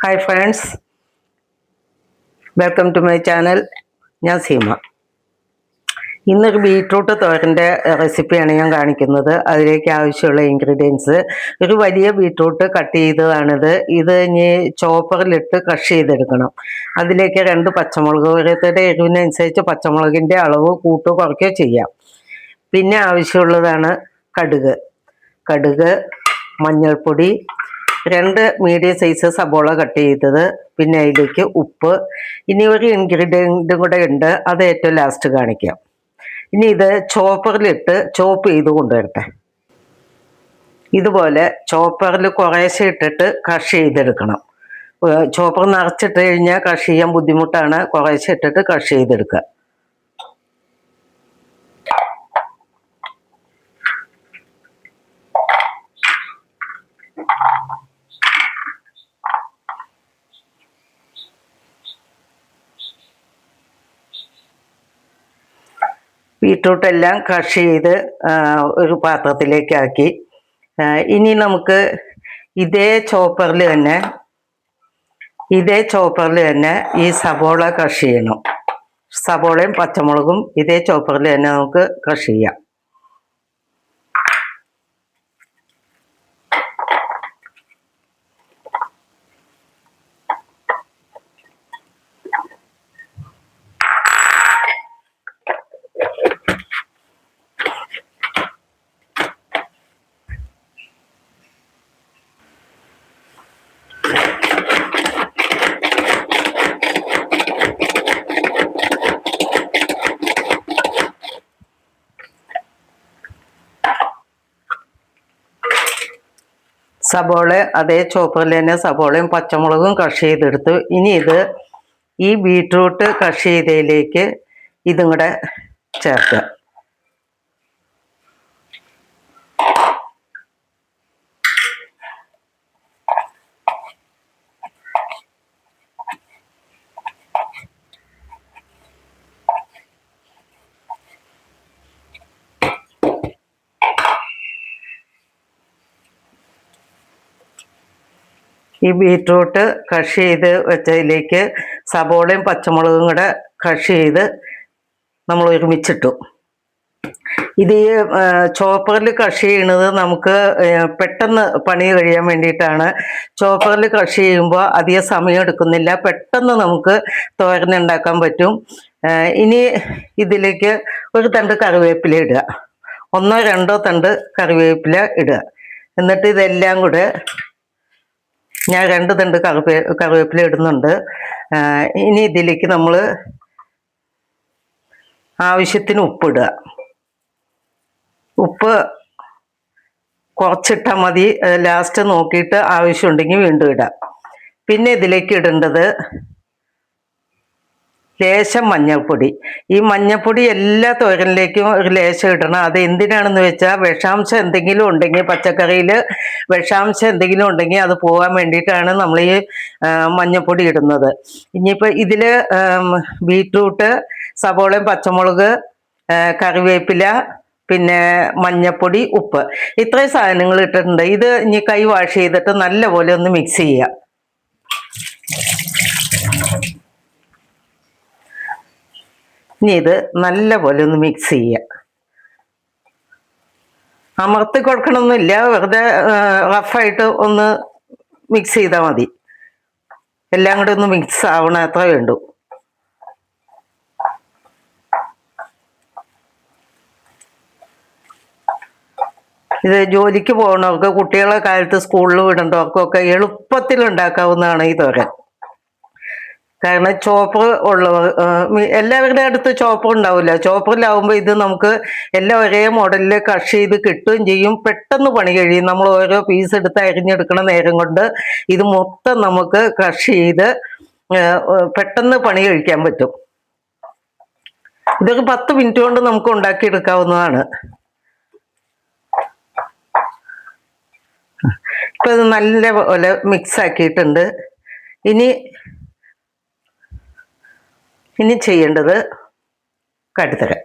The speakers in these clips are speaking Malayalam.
Hi friends, welcome to my channel. ഞാൻ സീമ. ഇന്നൊരു ബീട്രൂട്ട് തോരൻ്റെ റെസിപ്പിയാണ് ഞാൻ കാണിക്കുന്നത്. അതിലേക്ക് ആവശ്യമുള്ള ഇൻഗ്രീഡിയൻസ്: ഒരു വലിയ ബീട്രൂട്ട് കട്ട് ചെയ്തതാണിത്. ഇത് ഇനി ചോപ്പറിലിട്ട് ക്രഷ് ചെയ്തെടുക്കണം. അതിലേക്ക് 2 പച്ചമുളക്, ഓരോരുത്തരുടെ എരിവിനനുസരിച്ച് പച്ചമുളകിൻ്റെ അളവ് കൂട്ടുകയോ കുറയ്ക്കുകയോ ചെയ്യാം. പിന്നെ ആവശ്യമുള്ളതാണ് കടുക്, മഞ്ഞൾപ്പൊടി, 2 മീഡിയം സൈസ് സബോള കട്ട് ചെയ്തത്, പിന്നെ അതിലേക്ക് ഉപ്പ്. ഇനി ഒരു ഇൻഗ്രീഡിയൻറ്റും കൂടെ ഉണ്ട്, അത് ഏറ്റവും ലാസ്റ്റ് കാണിക്കാം. ഇനി ഇത് ചോപ്പറിലിട്ട് ചോപ്പ് ചെയ്ത് കൊണ്ടുവരട്ടെ. ഇതുപോലെ ചോപ്പറിൽ കുറേശ്ശെ ഇട്ടിട്ട് ക്രഷ് ചെയ്തെടുക്കണം. ചോപ്പർ നിറച്ചിട്ട് കഴിഞ്ഞാൽ ക്രഷ് ചെയ്യാൻ ബുദ്ധിമുട്ടാണ്. കുറേശ്ശെ ഇട്ടിട്ട് ക്രഷ് ചെയ്തെടുക്കുക. ബീട്രൂട്ട് എല്ലാം ക്രഷ് ചെയ്ത് ഒരു പാത്രത്തിലേക്കാക്കി. ഇനി നമുക്ക് ഇതേ ചോപ്പറിൽ തന്നെ ഈ സബോള ക്രഷ് ചെയ്യണം. സബോളയും പച്ചമുളകും ഇതേ ചോപ്പറിൽ തന്നെ നമുക്ക് ക്രഷ് ചെയ്യാം. സബോള അതേ ചോപ്പറിൽ തന്നെ സബോളയും പച്ചമുളകും ക്രഷ് ചെയ്തെടുത്തു. ഇനി ഈ ബീട്രൂട്ട് ക്രഷ് ചെയ്തതിലേക്ക് ഇതും കൂടെ ചേർക്കുക. ഈ ബീട്രൂട്ട് ക്രഷ് ചെയ്ത് വെച്ചതിലേക്ക് സബോളയും പച്ചമുളകും കൂടെ ക്രഷ് ചെയ്ത് നമ്മൾ ഒരുമിച്ചിട്ടു. ഇത് ഈ ചോപ്പറിൽ ക്രഷ് ചെയ്യണത് നമുക്ക് പെട്ടെന്ന് പണി കഴിയാൻ വേണ്ടിയിട്ടാണ്. ചോപ്പറിൽ ക്രഷ് ചെയ്യുമ്പോൾ അധികം സമയം എടുക്കുന്നില്ല, പെട്ടെന്ന് നമുക്ക് തോരൻ ഉണ്ടാക്കാൻ പറ്റും. ഇനി ഇതിലേക്ക് ഒരു തണ്ട് കറിവേപ്പില ഇടുക. 1-2 തണ്ട് കറിവേപ്പില ഇടുക. എന്നിട്ട് ഇതെല്ലാം കൂടെ ഞാൻ 2 തണ്ട് കറിവേപ്പില ഇടുന്നുണ്ട്. ഇനി ഇതിലേക്ക് നമ്മൾ ആവശ്യത്തിന് ഉപ്പിടുക. ഉപ്പ് കുറച്ചിട്ടാൽ മതി, ലാസ്റ്റ് നോക്കിയിട്ട് ആവശ്യമുണ്ടെങ്കിൽ വീണ്ടും ഇടാം. പിന്നെ ഇതിലേക്ക് ഇടേണ്ടത് ലേശം മഞ്ഞൾപ്പൊടി. ഈ മഞ്ഞൾപ്പൊടി എല്ലാ തോരനിലേക്കും ഒരു ലേശം ഇടണം. അത് എന്തിനാണെന്ന് വെച്ചാൽ വിഷാംശം എന്തെങ്കിലും ഉണ്ടെങ്കിൽ, പച്ചക്കറിയിൽ വിഷാംശം എന്തെങ്കിലും ഉണ്ടെങ്കിൽ അത് പോകാൻ വേണ്ടിയിട്ടാണ് നമ്മൾ ഈ മഞ്ഞൾപ്പൊടി ഇടുന്നത്. ഇനിയിപ്പോൾ ഇതിൽ ബീട്രൂട്ട്, സബോളയും പച്ചമുളക്, കറിവേപ്പില, പിന്നെ മഞ്ഞൾപ്പൊടി, ഉപ്പ്, ഇത്രയും സാധനങ്ങൾ ഇട്ടിട്ടുണ്ട്. ഇത് ഇനി കൈ വാഷ് ചെയ്തിട്ട് നല്ലപോലെ ഒന്ന് മിക്സ് ചെയ്യുക. ഇനി ഇത് നല്ലപോലെ ഒന്ന് മിക്സ് ചെയ്യുക. അമർത്തി കൊടുക്കണമെന്നില്ല, വെറുതെ റഫായിട്ട് ഒന്ന് മിക്സ് ചെയ്താൽ മതി. എല്ലാം കൂടെ ഒന്ന് മിക്സ് ആവണ അത്ര വേണ്ടു. ഇത് ജോലിക്ക് പോകുന്നവർക്ക്, കുട്ടികളെ കാലത്ത് സ്കൂളിൽ വിടേണ്ടവർക്കൊക്കെ എളുപ്പത്തിൽ ഉണ്ടാക്കാവുന്നതാണ് ഈ തോരൻ. കാരണം ചോപ്പർ ഉള്ളവർ, എല്ലാവരുടെ അടുത്ത് ചോപ്പർ ഉണ്ടാവില്ല. ചോപ്പറിലാവുമ്പോൾ ഇത് നമുക്ക് എല്ലാം ഒരേ മോഡലിൽ കട്ട് ചെയ്ത് കിട്ടുകയും ചെയ്യും. പെട്ടെന്ന് പണി കഴിയും. നമ്മൾ ഓരോ പീസ് എടുത്ത് അരിഞ്ഞെടുക്കണ നേരം കൊണ്ട് ഇത് മൊത്തം നമുക്ക് ക്രഷ് ചെയ്ത് പെട്ടെന്ന് പണി കഴിക്കാൻ പറ്റും. ഇതൊരു 10 മിനിറ്റ് കൊണ്ട് നമുക്ക് ഉണ്ടാക്കിയെടുക്കാവുന്നതാണ്. ഇപ്പം ഇത് നല്ലപോലെ മിക്സ് ആക്കിയിട്ടുണ്ട്. ഇനി ചെയ്യേണ്ടത് കാട്ടിത്തരാം.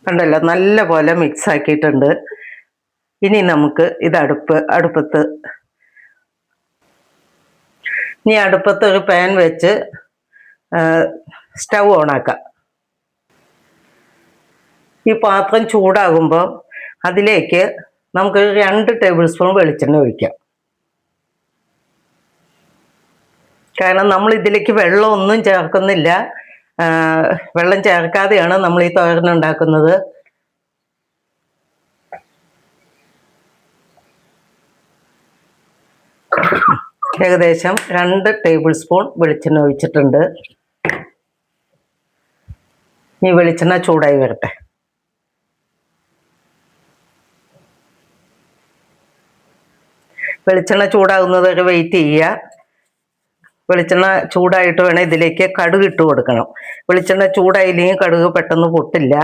കണ്ടല്ലോ, നല്ല പോലെ മിക്സ് ആക്കിയിട്ടുണ്ട്. ഇനി നമുക്ക് ഇത് അടുപ്പത്ത് ഒരു പാൻ വെച്ച് സ്റ്റൗ ഓണാക്കാം. ഈ പാത്രം ചൂടാകുമ്പോൾ അതിലേക്ക് നമുക്ക് 2 ടേബിൾ സ്പൂൺ വെളിച്ചെണ്ണ ഒഴിക്കാം. കാരണം നമ്മൾ ഇതിലേക്ക് വെള്ളമൊന്നും ചേർക്കുന്നില്ല. വെള്ളം ചേർക്കാതെയാണ് നമ്മൾ ഈ തോരൻ ഉണ്ടാക്കുന്നത്. ഏകദേശം 2 ടേബിൾ സ്പൂൺ വെളിച്ചെണ്ണ ഒഴിച്ചിട്ടുണ്ട്. ഈ വെളിച്ചെണ്ണ ചൂടായി വരട്ടെ. വെളിച്ചെണ്ണ ചൂടാകുന്നത് വരെ വെയിറ്റ് ചെയ്യുക. വെളിച്ചെണ്ണ ചൂടായിട്ട് വേണം ഇതിലേക്ക് കടുക് ഇട്ട് കൊടുക്കണം. വെളിച്ചെണ്ണ ചൂടായില്ലെങ്കിൽ കടുക് പെട്ടെന്ന് പൊട്ടില്ല.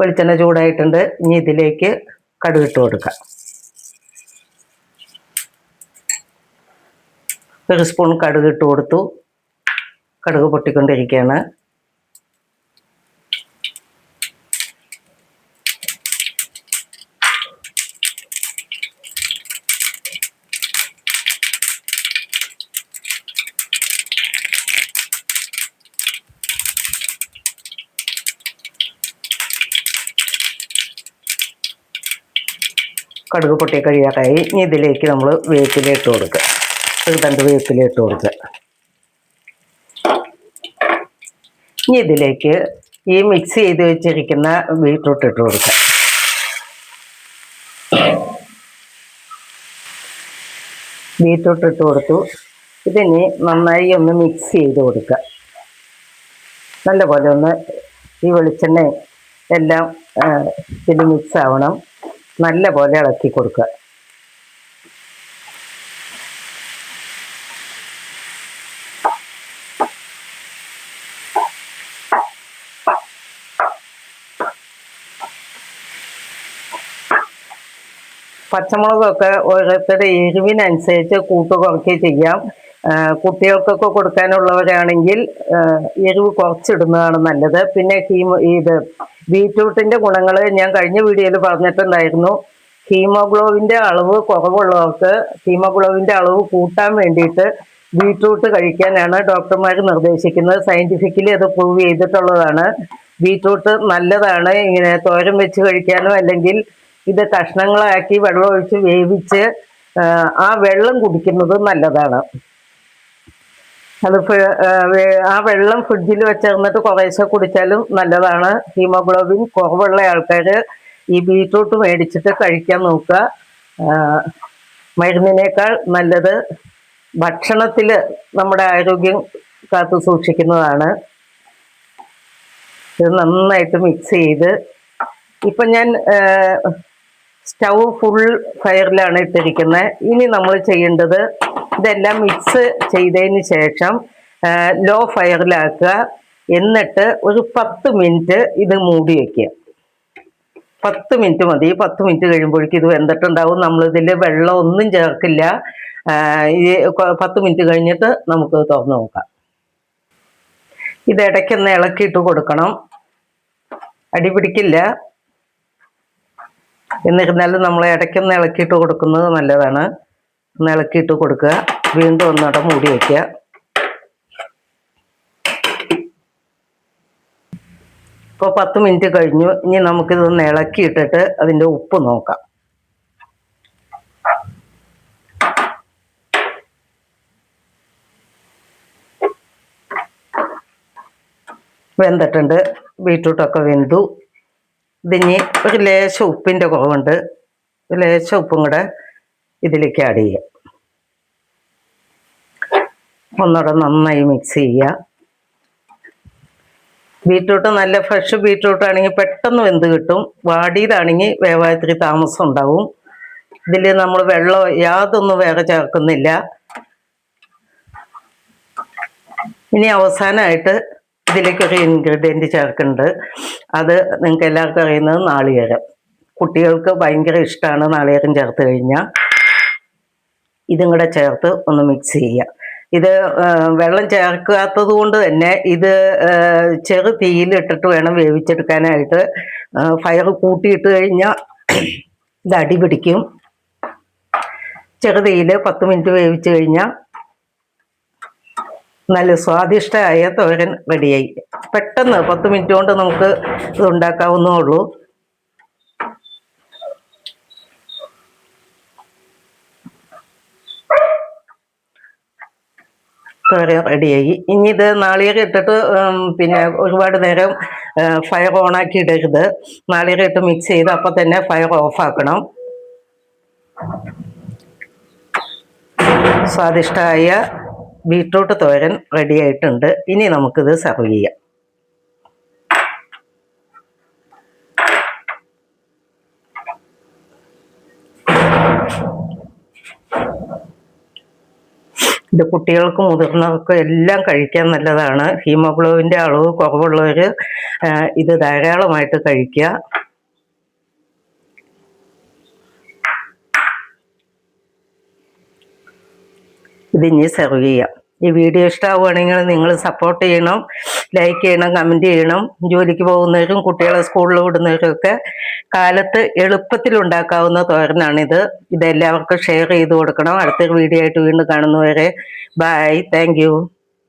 വെളിച്ചെണ്ണ ചൂടായിട്ടുണ്ട്. ഇനി ഇതിലേക്ക് കടുക് ഇട്ട് കൊടുക്കാം. 1 സ്പൂൺ കടുക് ഇട്ട് കൊടുത്തു. കടുക് പൊട്ടിക്കൊണ്ടിരിക്കുകയാണ്. കടുക് പൊട്ടി കഴിയാറായി. ഇനി ഇതിലേക്ക് നമ്മൾ വേപ്പില ഇട്ട് കൊടുക്കുക. 2 വേപ്പില ഇട്ട് കൊടുക്കുക. ഇനി ഇതിലേക്ക് ഈ മിക്സ് ചെയ്ത് വെച്ചിരിക്കുന്ന ബീട്രൂട്ട് ഇട്ട് കൊടുക്കുക. ബീട്രൂട്ട് ഇട്ട് കൊടുത്തു. ഇതിനി നന്നായി ഒന്ന് മിക്സ് ചെയ്ത് കൊടുക്കുക. നല്ലപോലെ ഒന്ന് ഈ വെളിച്ചെണ്ണ എല്ലാം ഇതിൽ മിക്സ് ആവണം. നല്ല പോലെ ഇളക്കി കൊടുക്കുക. പച്ചമുളകൊക്കെ ഓരോരുത്തരുടെ എരിവിനനുസരിച്ച് കുറയ്ക്കുകയും ചെയ്യാം. കുട്ടികൾക്കൊക്കെ കൊടുക്കാനുള്ളവരാണെങ്കിൽ എരിവ് കുറച്ചിടുന്നതാണ് നല്ലത്. പിന്നെ ഇത് ബീറ്റ്റൂട്ടിൻ്റെ ഗുണങ്ങൾ ഞാൻ കഴിഞ്ഞ വീഡിയോയിൽ പറഞ്ഞിട്ടുണ്ടായിരുന്നു. ഹീമോഗ്ലോബിൻ്റെ അളവ് കുറവുള്ളവർക്ക് ഹീമോഗ്ലോബിൻ്റെ അളവ് കൂട്ടാൻ വേണ്ടിയിട്ട് ബീറ്റ്റൂട്ട് കഴിക്കാനാണ് ഡോക്ടർമാർ നിർദ്ദേശിക്കുന്നത്. സയൻറ്റിഫിക്കലി അത് പ്രൂവ് ചെയ്തിട്ടുള്ളതാണ്. ബീറ്റ്റൂട്ട് നല്ലതാണ്. ഇങ്ങനെ തോരൻ വെച്ച് കഴിക്കാനോ അല്ലെങ്കിൽ ഇത് കഷ്ണങ്ങളാക്കി വെള്ളം ഒഴിച്ച് വേവിച്ച് ആ വെള്ളം കുടിക്കുന്നത് നല്ലതാണ്. അത് ആ വെള്ളം ഫ്രിഡ്ജിൽ വെച്ചിരുന്നിട്ട് കുറേശ്ശെ കുടിച്ചാലും നല്ലതാണ്. ഹീമോഗ്ലോബിൻ കുറവുള്ള ആൾക്കാർ ഈ ബീറ്റ്റൂട്ട് മേടിച്ചിട്ട് കഴിക്കാൻ നോക്കുക. മരുന്നിനേക്കാൾ നല്ലത് ഭക്ഷണത്തിൽ നമ്മുടെ ആരോഗ്യം കാത്തു സൂക്ഷിക്കുന്നതാണ്. ഇത് നന്നായിട്ട് മിക്സ് ചെയ്ത് ഇപ്പം ഞാൻ സ്റ്റൗ ഫുൾ ഫയറിലാണ് ഇട്ടിരിക്കുന്നത്. ഇനി നമ്മൾ ചെയ്യേണ്ടത് ഇതെല്ലാം മിക്സ് ചെയ്തതിന് ശേഷം ലോ ഫയറിലാക്കുക. എന്നിട്ട് ഒരു 10 മിനിറ്റ് ഇത് മൂടി വയ്ക്കുക. 10 മിനിറ്റ് മതി. 10 മിനിറ്റ് കഴിയുമ്പോഴേക്കും ഇത് വെന്തിട്ടുണ്ടാവും. നമ്മളിതിൽ വെള്ളം ഒന്നും ചേർക്കില്ല. ഈ 10 മിനിറ്റ് കഴിഞ്ഞിട്ട് നമുക്ക് തുറന്ന് നോക്കാം. ഇത് ഇടയ്ക്കൊന്ന് ഇളക്കിയിട്ട് കൊടുക്കണം. അടിപിടിക്കില്ല. എന്നിരുന്നാലും നമ്മൾ ഇടയ്ക്കൊന്ന് ഇളക്കിയിട്ട് കൊടുക്കുന്നത് നല്ലതാണ്. ഒന്ന് ഇളക്കിയിട്ട് കൊടുക്കുക. വീണ്ടും ഒന്നിടെ മൂടി വയ്ക്കുക. ഇപ്പോൾ 10 മിനിറ്റ് കഴിഞ്ഞു. ഇനി നമുക്കിതൊന്ന് ഇളക്കിയിട്ടിട്ട് അതിൻ്റെ ഉപ്പ് നോക്കാം. വെന്തിട്ടുണ്ട്. ബീറ്റ്റൂട്ടൊക്കെ വെന്തു. ഇതിനി ഒരു ലേശം ഉപ്പിൻ്റെ കുറവുണ്ട്. ലേശം ഉപ്പും കൂടെ ഇതിലേക്ക് ആഡ് ചെയ്യുക. ഒന്നുകൂടെ നന്നായി മിക്സ് ചെയ്യുക. ബീറ്റ്റൂട്ട് നല്ല ഫ്രഷ് ബീറ്റ്റൂട്ട് ആണെങ്കിൽ പെട്ടെന്ന് വെന്ത് കിട്ടും. വാടിയതാണെങ്കിൽ വേവാത്തിരി താമസം ഉണ്ടാവും. ഇതിൽ നമ്മൾ വെള്ളം യാതൊന്നും വേറെ ചേർക്കുന്നില്ല. ഇനി അവസാനമായിട്ട് ഇതിലേക്കൊരു ഇൻഗ്രീഡിയൻറ്റ് ചേർക്കുന്നുണ്ട്. അത് നിങ്ങൾക്ക് എല്ലാവർക്കും അറിയുന്നത് നാളികേരം. കുട്ടികൾക്ക് ഭയങ്കര ഇഷ്ടമാണ് നാളികേരം ചേർത്ത് കഴിഞ്ഞാൽ. ഇതും കൂടെ ചേർത്ത് ഒന്ന് മിക്സ് ചെയ്യുക. ഇത് വെള്ളം ചേർക്കാത്തത് കൊണ്ട് തന്നെ ഇത് ചെറു തീയിലിട്ടിട്ട് വേണം വേവിച്ചെടുക്കാനായിട്ട്. ഫയർ കൂട്ടിയിട്ട് കഴിഞ്ഞാൽ ഇത് അടി പിടിക്കും. ചെറുതീയിൽ 10 മിനിറ്റ് വേവിച്ച് കഴിഞ്ഞാൽ നല്ല സ്വാദിഷ്ടമായ തോരൻ റെഡിയായി. പെട്ടെന്ന് 10 മിനിറ്റ് കൊണ്ട് നമുക്ക് ഇത് ഉണ്ടാക്കാവുന്നേ ഉള്ളൂ. തോരൻ റെഡിയായി. ഇനി ഇത് നാളികേരം ഇട്ടിട്ട് പിന്നെ ഒരുപാട് നേരം ഫയർ ഓണാക്കി ഇടരുത്. നാളികേരം ഇട്ട് മിക്സ് ചെയ്ത് അപ്പം തന്നെ ഫയർ ഓഫാക്കണം. സ്വാദിഷ്ടമായ ബീട്രൂട്ട് തോരൻ റെഡി ആയിട്ടുണ്ട്. ഇനി നമുക്കിത് സെർവ് ചെയ്യാം. ഇത് കുട്ടികൾക്കും മുതിർന്നവർക്കും എല്ലാം കഴിക്കാൻ നല്ലതാണ്. ഹീമോഗ്ലോബിൻ്റെ അളവ് കുറവുള്ളവർ ഇത് ധാരാളമായിട്ട് കഴിക്കുക. ഇതിനി സെർവ് ചെയ്യാം. ഈ വീഡിയോ ഇഷ്ടമാവുകയാണെങ്കിൽ നിങ്ങൾ സപ്പോർട്ട് ചെയ്യണം, ലൈക്ക് ചെയ്യണം, കമൻറ്റ് ചെയ്യണം. ജോലിക്ക് പോകുന്നവരും കുട്ടികളെ സ്കൂളിൽ വിടുന്നവരൊക്കെ കാലത്ത് എളുപ്പത്തിൽ ഉണ്ടാക്കാവുന്ന തോരനാണിത്. ഇതെല്ലാവർക്കും ഷെയർ ചെയ്ത് കൊടുക്കണം. അടുത്തൊരു വീഡിയോ ആയിട്ട് വീണ്ടും കാണുന്നവരെ ബൈ. Thank you.